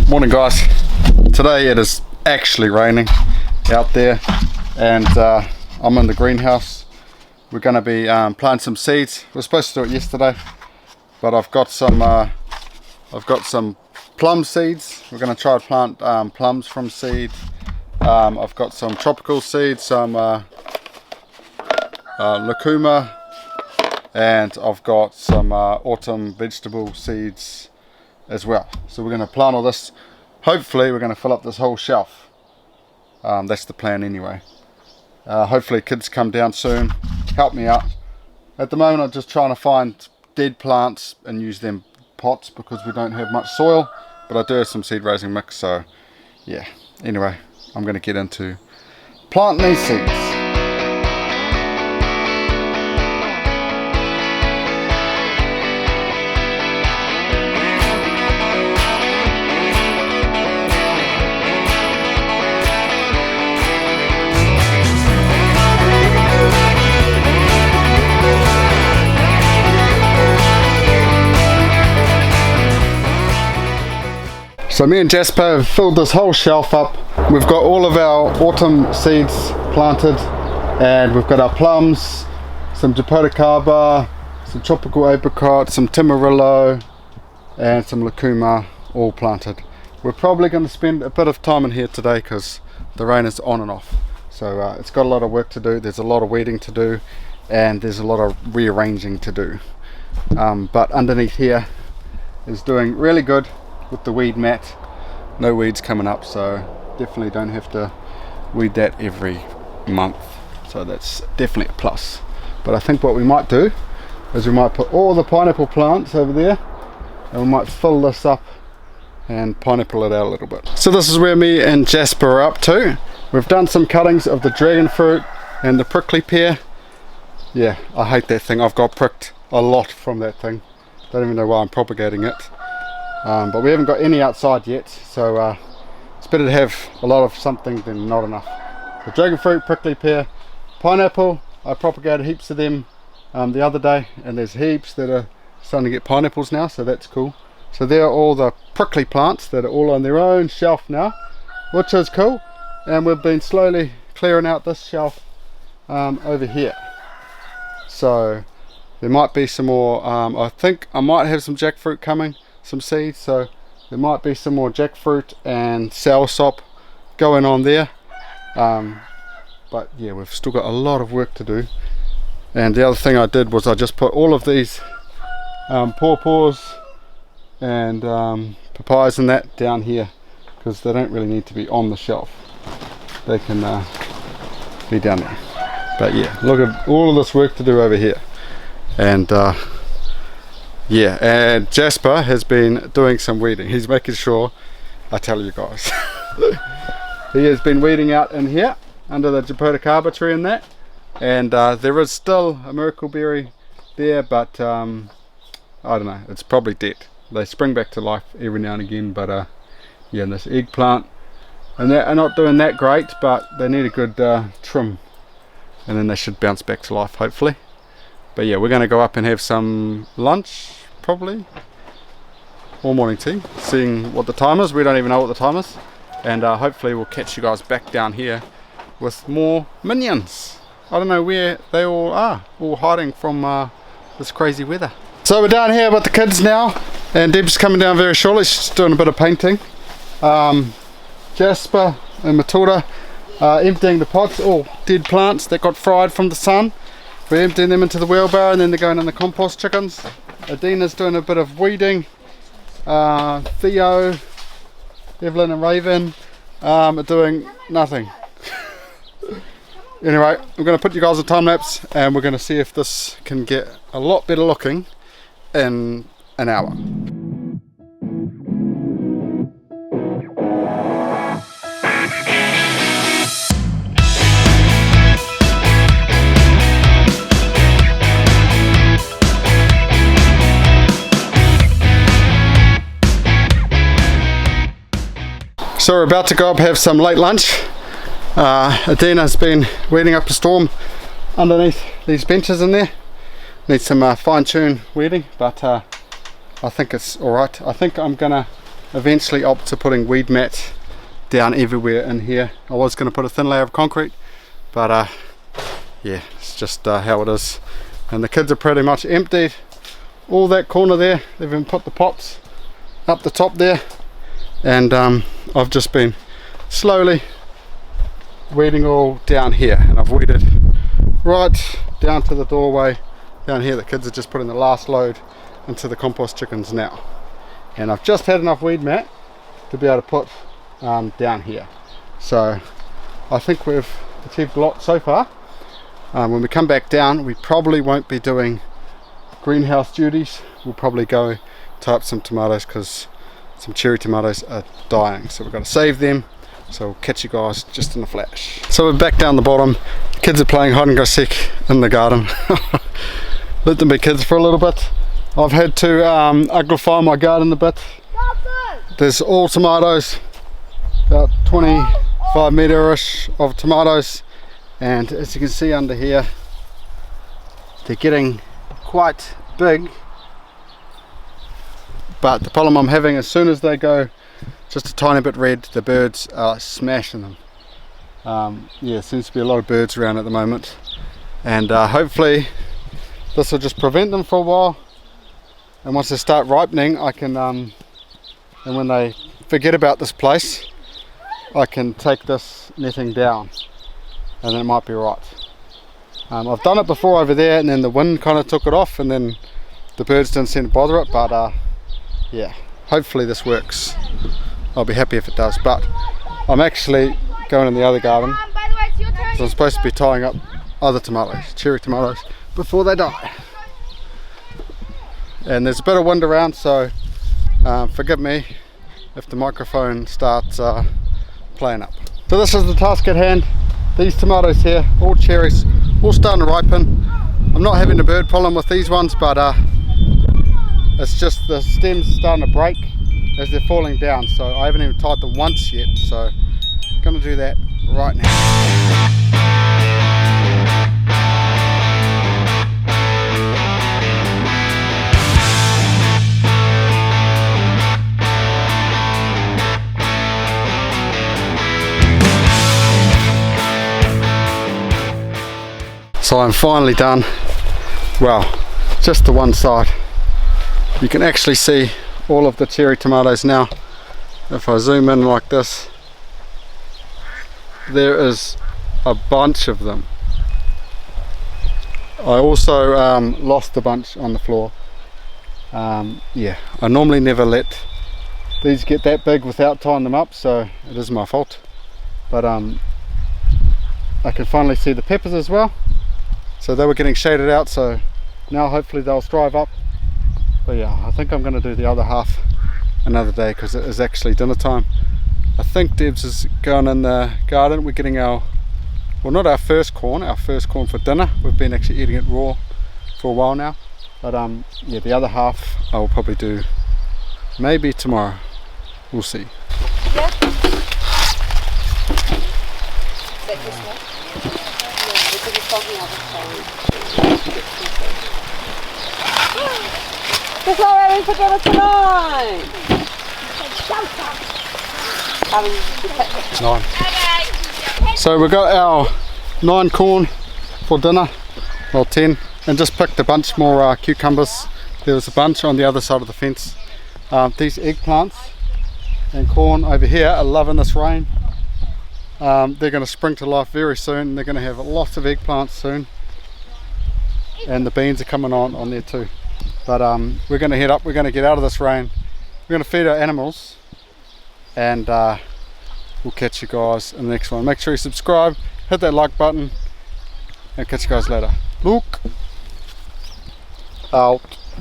Morning guys. Today it is actually raining out there and I'm in the greenhouse. We're going to be planting some seeds. We were supposed to do it yesterday, but I've got some plum seeds. We're going to try to plant plums from seed. I've got some tropical seeds, some lucuma, and I've got some autumn vegetable seeds as well. So we're going to plant all this. Hopefully we're going to fill up this whole shelf. That's the plan anyway. Hopefully kids come down soon, help me out. At the moment I'm just trying to find dead plants and use them pots because we don't have much soil, but I do have some seed raising mix. So yeah, anyway, I'm going to get into planting these seeds. So me and Jasper have filled this whole shelf up. We've got all of our autumn seeds planted, and we've got our plums, some japoticaba, some tropical apricot, some tamarillo, and some lucuma, all planted. We're probably going to spend a bit of time in here today because the rain is on and off. So it's got a lot of work to do. There's a lot of weeding to do, and there's a lot of rearranging to do. But underneath here is doing really good with the weed mat. No weeds coming up, so definitely don't have to weed that every month, so that's definitely a plus. But I think what we might do is we might put all the pineapple plants over there and we might fill this up and pineapple it out a little bit. So this is where me and Jasper are up to. We've done some cuttings of the dragon fruit and the prickly pear. Yeah, I hate that thing. I've got pricked a lot from that thing. Don't even know why I'm propagating it. But we haven't got any outside yet, so it's better to have a lot of something than not enough. The dragon fruit, prickly pear, pineapple, I propagated heaps of them the other day, and there's heaps that are starting to get pineapples now, so that's cool. So there are all the prickly plants that are all on their own shelf now, which is cool. And we've been slowly clearing out this shelf over here. So there might be some more, I think I might have some jackfruit coming, some seeds, so there might be some more jackfruit and soursop going on there. But yeah, we've still got a lot of work to do. And the other thing I did was I just put all of these pawpaws and papayas and that down here because they don't really need to be on the shelf. They can be down there. But yeah, look at all of this work to do over here. And yeah, and Jasper has been doing some weeding. He's making sure I tell you guys. He has been weeding out in here under the japoticaba tree and that. And there is still a miracle berry there, but I don't know, it's probably dead. They spring back to life every now and again, but yeah, and this eggplant and that are not doing that great, but they need a good trim, and then they should bounce back to life hopefully. But yeah, we're going to go up and have some lunch probably, or morning tea, seeing what the time is. We don't even know what the time is, and hopefully we'll catch you guys back down here with more minions. I don't know where they all are, all hiding from this crazy weather. So we're down here with the kids now, and Deb's coming down very shortly. She's doing a bit of painting. Jasper and Matilda emptying the pots, all dead plants that got fried from the sun. We're emptying them into the wheelbarrow, and then they're going in the compost chickens. Adina's doing a bit of weeding. Theo, Evelyn and Raven are doing nothing. Anyway, I'm going to put you guys on time lapse, and we're going to see if this can get a lot better looking in an hour. So we're about to go up have some late lunch. Adina's been weeding up a storm underneath these benches in there. Needs some fine-tune weeding, but I think it's alright. I think I'm gonna eventually opt to putting weed mats down everywhere in here. I was going to put a thin layer of concrete, but yeah, it's just how it is. And the kids are pretty much emptied all that corner there. They've even put the pots up the top there, and I've just been slowly weeding all down here, and I've weeded right down to the doorway down here. The kids are just putting the last load into the compost chickens now, and I've just had enough weed mat to be able to put down here. So I think we've achieved a lot so far. When we come back down, we probably won't be doing greenhouse duties. We'll probably go tie up some tomatoes because some cherry tomatoes are dying, so we've got to save them. So we'll catch you guys just in a flash. So we're back down the bottom. Kids are playing hide and go seek in the garden. Let them be kids for a little bit. I've had to uglify my garden a bit. There's all tomatoes, about 25 metre-ish of tomatoes, and as you can see under here, they're getting quite big. But the problem I'm having, as soon as they go just a tiny bit red, the birds are smashing them. Yeah, seems to be a lot of birds around at the moment, and hopefully this will just prevent them for a while, and once they start ripening I can and when they forget about this place, I can take this netting down and then it might be right. I've done it before over there, and then the wind kind of took it off, and then the birds didn't seem to bother it, but yeah, hopefully this works. I'll be happy if it does. But I'm actually going in the other garden, so I'm supposed to be tying up other tomatoes, cherry tomatoes, before they die. And there's a bit of wind around, so forgive me if the microphone starts playing up. So this is the task at hand. These tomatoes here, all cherries, all starting to ripen. I'm not having a bird problem with these ones, but it's just the stems starting to break as they're falling down, so I haven't even tied them once yet, so I'm going to do that right now. So I'm finally done. Well, just the one side. You can actually see all of the cherry tomatoes now. If I zoom in like this, there is a bunch of them. I also lost a bunch on the floor. Yeah, I normally never let these get that big without tying them up, so it is my fault. But I can finally see the peppers as well. So they were getting shaded out, so now hopefully they'll strive up. But yeah, I think I'm going to do the other half another day because it is actually dinner time. I think Debs is going in the garden. We're getting our, well, not our first corn for dinner. We've been actually eating it raw for a while now. But yeah, the other half I will probably do maybe tomorrow. We'll see. Yeah. What's all having for dinner tonight? 9. So we've got our 9 corn for dinner, well 10, and just picked a bunch more cucumbers. There was a bunch on the other side of the fence. These eggplants and corn over here are loving this rain. They're going to spring to life very soon. They're going to have lots of eggplants soon, and the beans are coming on there too. But we're going to head up, we're going to get out of this rain, we're going to feed our animals, and we'll catch you guys in the next one. Make sure you subscribe, hit that like button, and catch you guys later. Look out.